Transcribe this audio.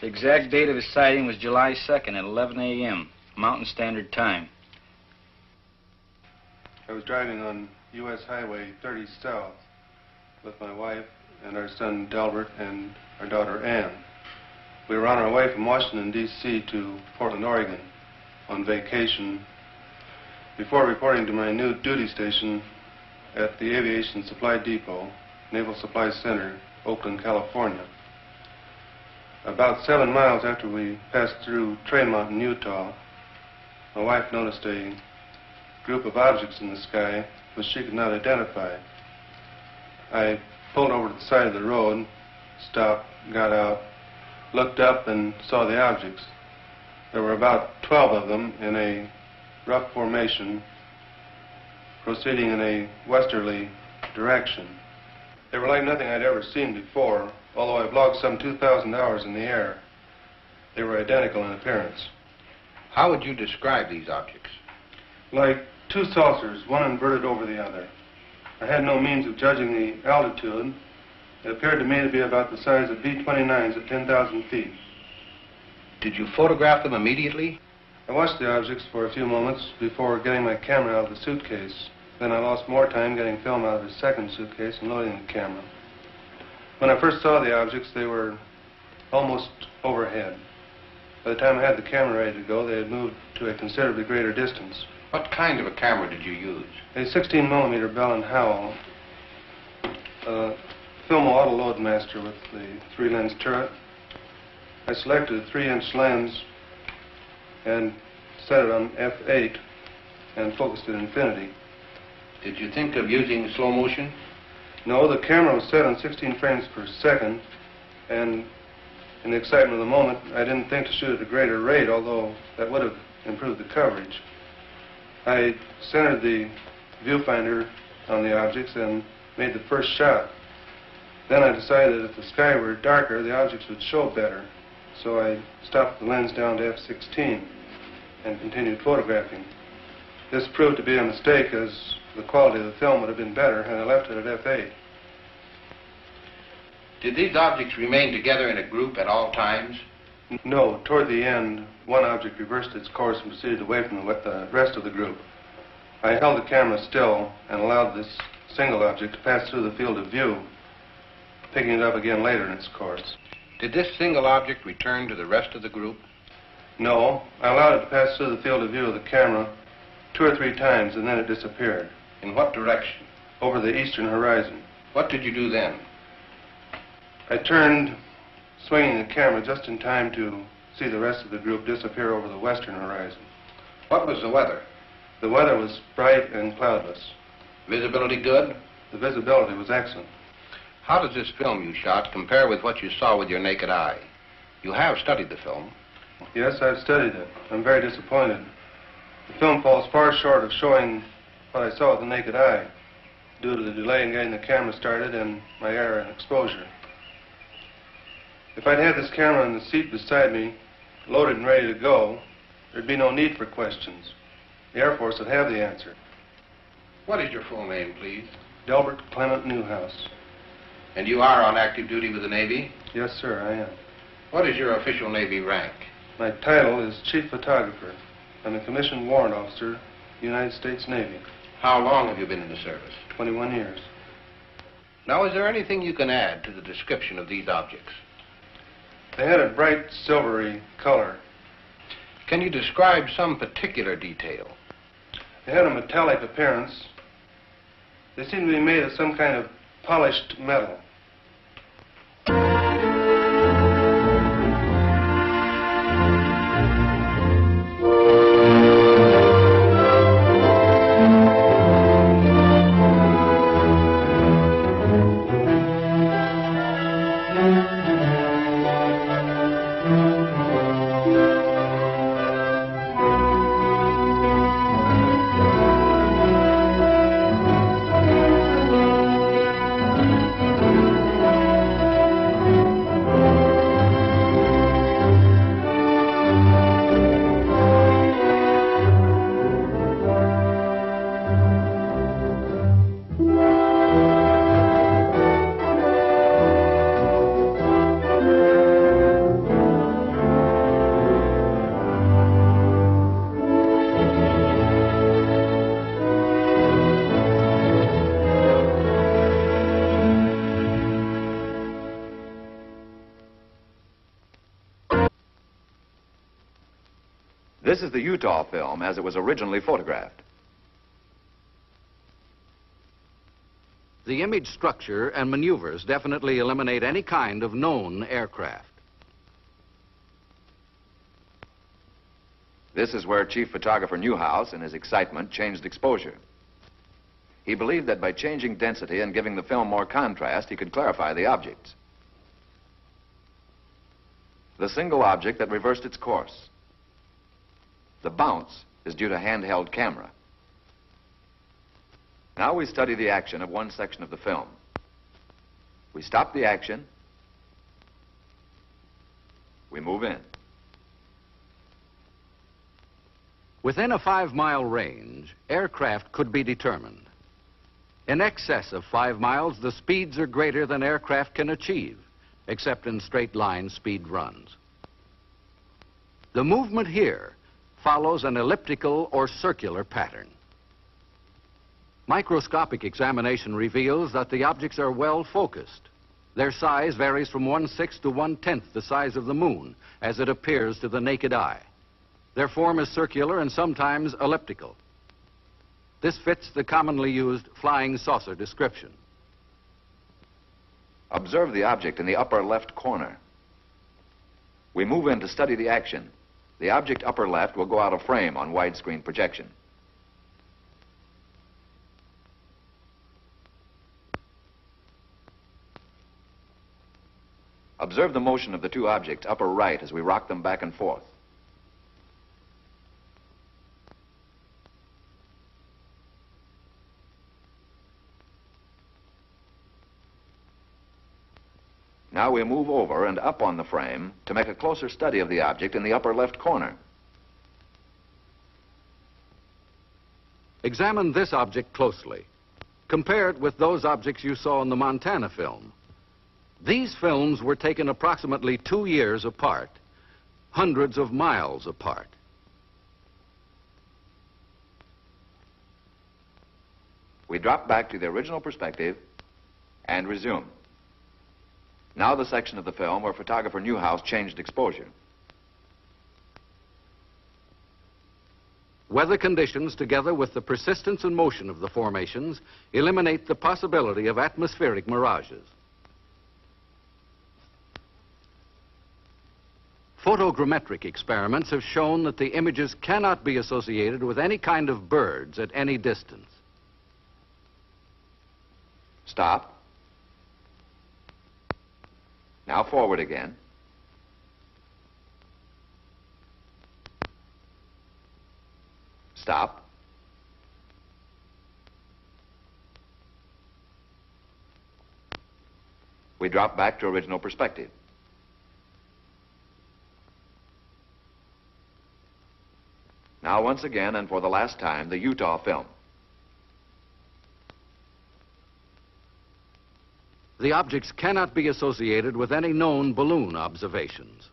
The exact date of his sighting was July 2nd at 11 a.m., Mountain Standard Time. I was driving on U.S. Highway 30 South with my wife and our son Delbert and our daughter Ann. We were on our way from Washington, D.C. to Portland, Oregon on vacation before reporting to my new duty station at the Aviation Supply Depot, Naval Supply Center, Oakland, California. About 7 miles after we passed through Tremonton, Utah, my wife noticed a group of objects in the sky which she could not identify. I pulled over to the side of the road, stopped, got out, looked up and saw the objects. There were about 12 of them in a rough formation proceeding in a westerly direction. They were like nothing I'd ever seen before, although I've logged some 2,000 hours in the air. They were identical in appearance. How would you describe these objects? Like two saucers, one inverted over the other. I had no means of judging the altitude. It appeared to me to be about the size of B-29s at 10,000 feet. Did you photograph them immediately? I watched the objects for a few moments before getting my camera out of the suitcase. Then I lost more time getting film out of the second suitcase and loading the camera. When I first saw the objects, they were almost overhead. By the time I had the camera ready to go, they had moved to a considerably greater distance. What kind of a camera did you use? A 16mm Bell & Howell, film autoload master with the 3-lens turret. I selected a 3-inch lens and set it on f8 and focused at infinity. Did you think of using slow motion? No, the camera was set on 16 frames per second, and in the excitement of the moment, I didn't think to shoot at a greater rate, although that would have improved the coverage. I centered the viewfinder on the objects and made the first shot. Then I decided that if the sky were darker, the objects would show better. So I stopped the lens down to f16 and continued photographing. This proved to be a mistake, as the quality of the film would have been better had I left it at f8. Did these objects remain together in a group at all times? No. Toward the end, one object reversed its course and proceeded away from the rest of the group. I held the camera still and allowed this single object to pass through the field of view, picking it up again later in its course. Did this single object return to the rest of the group? No. I allowed it to pass through the field of view of the camera 2 or 3 times, and then it disappeared. In what direction? Over the eastern horizon. What did you do then? I turned, swinging the camera just in time to see the rest of the group disappear over the western horizon. What was the weather? The weather was bright and cloudless. Visibility good? The visibility was excellent. How does this film you shot compare with what you saw with your naked eye? You have studied the film. Yes, I've studied it. I'm very disappointed. The film falls far short of showing what I saw with the naked eye, due to the delay in getting the camera started and my error in exposure. If I'd had this camera in the seat beside me, loaded and ready to go, there'd be no need for questions. The Air Force would have the answer. What is your full name, please? Delbert Newhouse. And you are on active duty with the Navy? Yes, sir, I am. What is your official Navy rank? My title is Chief Photographer. I'm a commissioned warrant officer, United States Navy. How long have you been in the service? 21 years. Now, is there anything you can add to the description of these objects? They had a bright silvery color. Can you describe some particular detail? They had a metallic appearance. They seemed to be made of some kind of polished metal. This is the Utah film as it was originally photographed. The image structure and maneuvers definitely eliminate any kind of known aircraft. This is where Chief Photographer Newhouse, in his excitement, changed exposure. He believed that by changing density and giving the film more contrast, he could clarify the objects. The single object that reversed its course. The bounce is due to handheld camera. Now we study the action of one section of the film. We stop the action. We move in. Within a 5-mile range, aircraft could be determined. In excess of 5 miles, the speeds are greater than aircraft can achieve, except in straight-line speed runs. The movement here follows an elliptical or circular pattern. Microscopic examination reveals that the objects are well focused. Their size varies from 1/6 to 1/10 the size of the moon, as it appears to the naked eye. Their form is circular and sometimes elliptical. This fits the commonly used flying saucer description. Observe the object in the upper left corner. We move in to study the action. The object upper left will go out of frame on widescreen projection. Observe the motion of the two objects upper right as we rock them back and forth. Now we move over and up on the frame to make a closer study of the object in the upper left corner. Examine this object closely. Compare it with those objects you saw in the Montana film. These films were taken approximately 2 years apart, hundreds of miles apart. We drop back to the original perspective and resume. Now the section of the film where photographer Newhouse changed exposure. Weather conditions, together with the persistence and motion of the formations, eliminate the possibility of atmospheric mirages. Photogrammetric experiments have shown that the images cannot be associated with any kind of birds at any distance. Stop. Now forward again. Stop. We drop back to original perspective. Now once again, and for the last time, the Utah film. The objects cannot be associated with any known balloon observations.